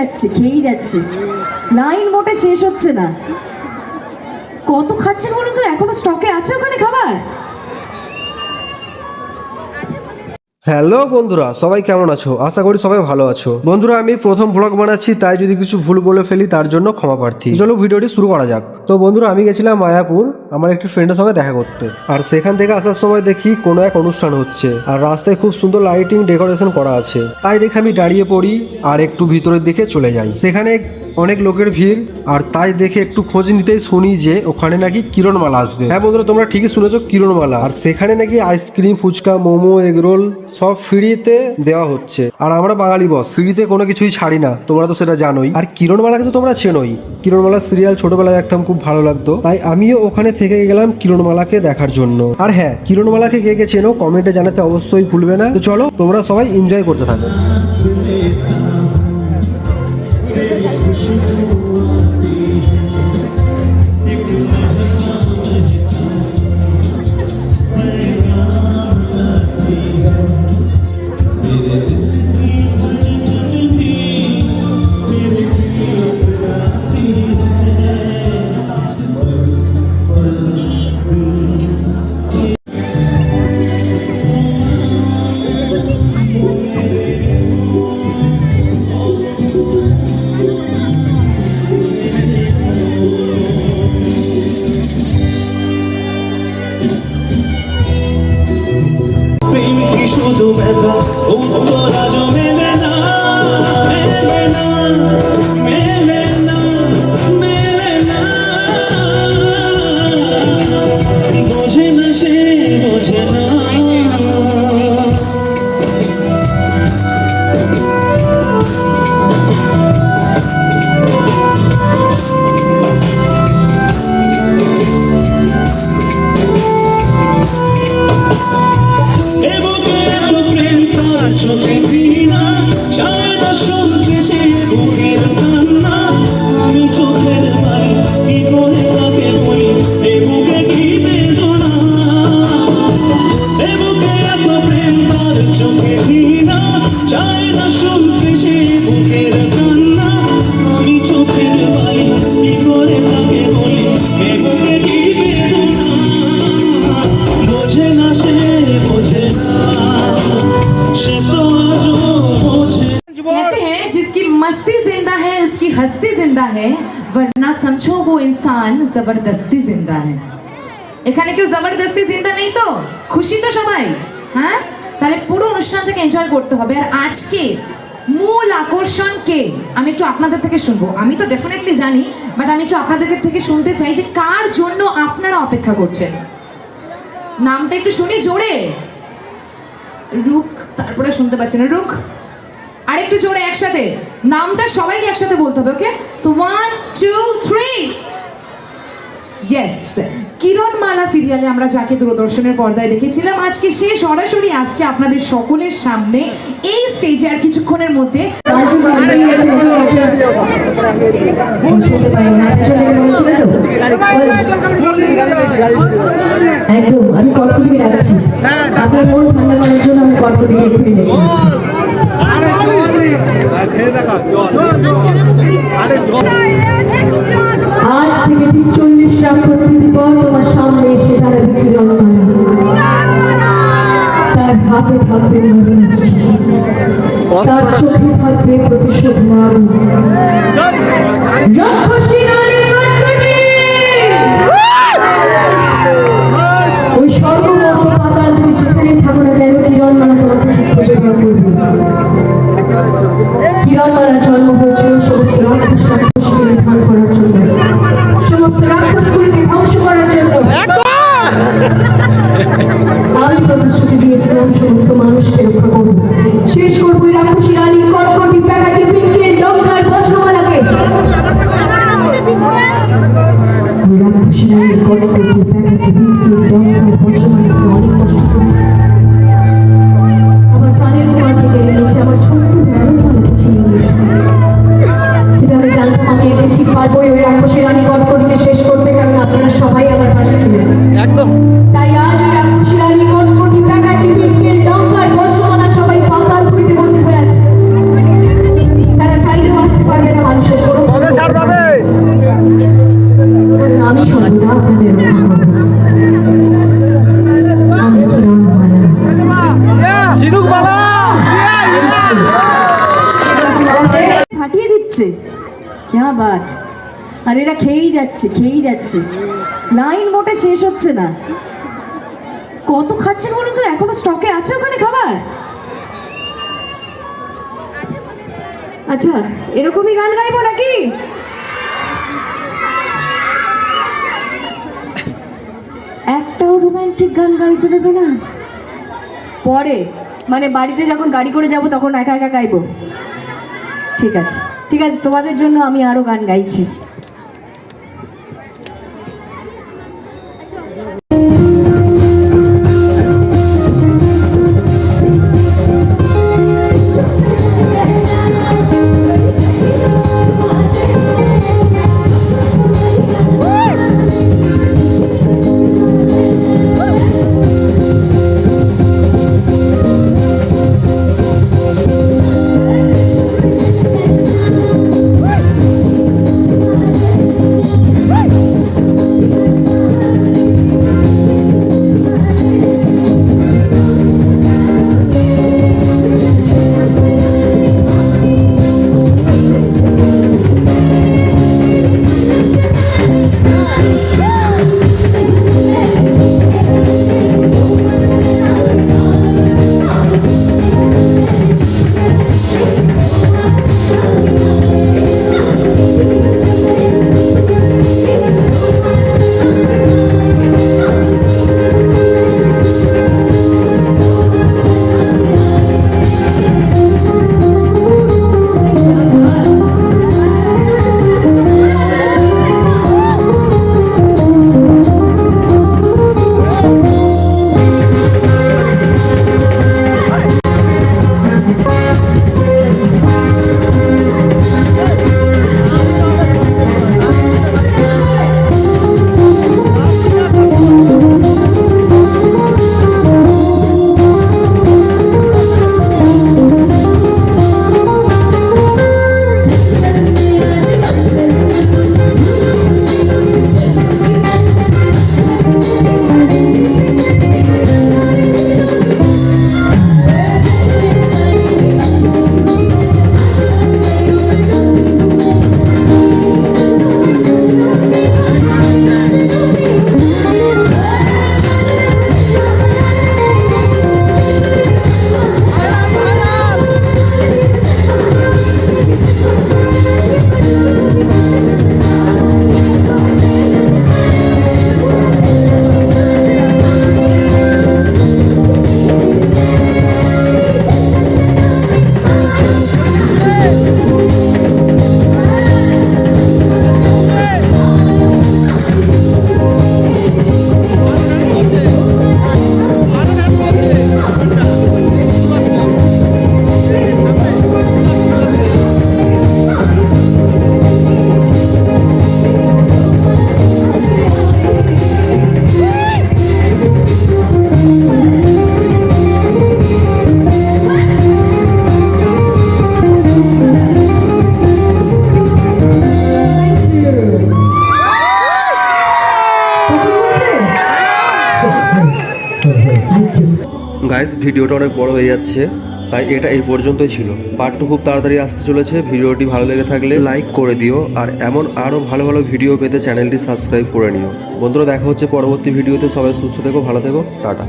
যাচ্ছে লাইন মোটে শেষ হচ্ছে না। কত খাচ্ছেন বলুন তো, এখনো স্টকে আছে ওখানে খাবার? হ্যালো বন্ধুরা, সবাই কেমন আছো? আশা করি সবাই ভালো আছো। বন্ধুরা, আমি প্রথম ব্লগ বানাচ্ছি, তাই যদি কিছু ভুল বলে ফেলি তার জন্য ক্ষমা প্রার্থী। চলো ভিডিওটি শুরু করা যাক। তো বন্ধুরা, আমি গেছিলাম মায়াপুর আমার একটি ফ্রেন্ডের সঙ্গে দেখা করতে। আর সেখান থেকে আসার সময় দেখি কোনো এক অনুষ্ঠান হচ্ছে, আর রাস্তায় খুব সুন্দর লাইটিং ডেকোরেশন করা আছে। তাই দেখে আমি দাঁড়িয়ে পড়ি আর একটু ভিতরের দিকে চলে যাই। সেখানে অনেক লোকের ভিড়, আর তাই দেখে একটু খোঁজ নিতেই শুনি যে ওখানে নাকি কিরণমালা আসবে। হ্যাঁ বন্ধুরা, তোমরা ঠিকই শুনেছো, কিরণমালা। আর সেখানে নাকি আইসক্রিম, ফুচকা, মোমো, এগরোল সব ফ্রিতে দেওয়া হচ্ছে। আর আমরা বাঙালি বস, ফ্রিতে কোনো কিছুই ছাড়ি না, তোমরা তো সেটা জানোই। আর কিরণমালাকে তো তোমরা চেনোই, কিরণমালা সিরিয়াল ছোটবেলায় দেখতাম, খুব ভালো লাগতো। তাই আমিও ওখানে থেকে গেলাম কিরণমালাকে দেখার জন্য। আর হ্যাঁ, কিরণমালাকে কে কে চেনো কমেন্টে জানাতে অবশ্যই ভুলবে না। তো চলো তোমরা সবাই এনজয় করতে থাকো। শুধু ব্যথা উত্তরা মেলে না, মেলে না, মেলে না, মেলে না। বোঝে না সে, বোঝে না। চোখে দিনা চায় না শুনতে সে বুকের কান্না। আমি চোখের বাড়ি কি করে তাকে বলি, এ বুকে কি বেদনা, এ বুকে এত প্রেম তার চোখে দিনা চায় না শুনতে সে বুকের কান্না। আমি চোখের বাড়ি কি করে তাকে বলি, এ বুকে কি বেদনা। বোঝে না সে, বোঝে না। कहते हैं जिसकी मस्ती जिंदा है उसकी हस्ती जिंदा है, वरना समझो वो इंसान जबरदस्ती जिंदा है। এখানে কেউ জবরদস্তি জিন্দা নেই তো? খুশি তো সবাই? হ্যাঁ, তাহলে পুরো অনুষ্ঠানটাকে এনজয় করতে হবে। আর আজকে মূল আকর্ষণ কে, আমি একটু আপনাদের থেকে শুনবো। আমি তো ডেফিনেটলি জানি, বাট আমি একটু আপনাদের থেকে শুনতে চাই যে কার জন্য আপনারা অপেক্ষা করছেন। নামটা একটু শুনি জোরে। রুক, তারপরে শুনতে পাচ্ছি না, রুক। আর একটু জোরে একসাথে নামটা সবাইকে একসাথে বলতে হবে। ওকে, সো 1 2 3। ইয়েস, কিরণমালা সিরিয়ালে আমরা যাকে দূরদর্শনের পর্দায় দেখেছিলাম, আজকে সে সরাসরি আসছে আপনাদের সকলের সামনে এই স্টেজে। আর কিছুক্ষণের মধ্যে একদম আমি কটকটি রাখছি, আপনার মন ঠান্ডা করার জন্য আমি কটকটি এক্ষুনি রেখে দিচ্ছি। আজ থেকে ঠিক 40 প্রতিনিধি পর তোমার সামনে এসে দাঁড়াবে কিরণমালা। তার হাতে থাকবে মরিচ, তার চোখে থাকবে প্রতিশোধ মারু। রক্ষসী নারী কটকটি ওই সর্বমত পাতাল, তুমি যেখানে থাকো না কেন, কিরণমালা তোমাকে ঠিক পূজা করবে। কিরণমালার জন্ম হয়েছিল সমস্ত রাক্ষসকে নিধন করার জন্য, সমস্ত রাক্ষসগুলিকে ধ্বংস করার জন্য। আমি প্রতিশ্রুতি দিয়েছিলাম সমস্ত মানুষকে রক্ষা করবো, শেষ করবো রাক্ষসী রানী কটকটি, প্যাকাটি, পিনকের, ডঙ্কার, বজ্রমালাকে। রাক্ষসী রানী কটকটি, প্যাকাটি, পিনকের, ডঙ্কার, বজ্রমালাকে অনেক কষ্ট করেছে। আমার প্রাণের কুমারকে কেড়ে নিয়েছে, আমার ছোট্ট ভালোমালাকে ছিনিয়ে নিয়েছে। কিন্তু আমি জানতাম আমি এটা ঠিক পারবোই ওই রাক্ষসী রানী কটকটিকে শেষ করতে, কারণ আপনারা সবাই আমার পাশে ছিলেন। একদম তাই আজ ওই রাক্ষসী রানী কটকটি, প্যাকাটি, পিনকের, ডঙ্কার, বজ্রমালা সবাই পাতাল পুরীতে বন্দী হয়ে আছে। তারা চাইলেও আসতে পারে ফাটিয়ে দিচ্ছে। ক্যা বাত! আর এরা খেয়েই যাচ্ছে, লাইন মোটে শেষ হচ্ছে না। কত খাচ্ছেন বলুন তো? এখনো স্টকে আছে ওখানে খাবার? আচ্ছা, এরকমই গান গাইবো নাকি? একটাও রোমান্টিক গান গাইতে দেবে না? পরে মানে বাড়িতে যখন গাড়ি করে যাব তখন একা একা গাইবো। ঠিক আছে, তোমাদের জন্য আমি আরো গান গাইছি। গাইস, ভিডিওটা অনেক বড় হয়ে যাচ্ছে, তাই এটা এই পর্যন্তই ছিল। পার্ট 2 খুব তাড়াতাড়ি আসতে চলেছে। ভিডিওটি ভালো লেগে থাকলে লাইক করে দিও, আর এমন আরও ভালো ভালো ভিডিও পেতে চ্যানেলটি সাবস্ক্রাইব করে নিও। বন্ধুরা, দেখা হচ্ছে পরবর্তী ভিডিওতে। সবাই সুস্থ থেকো, ভালো থেকো, টাটা।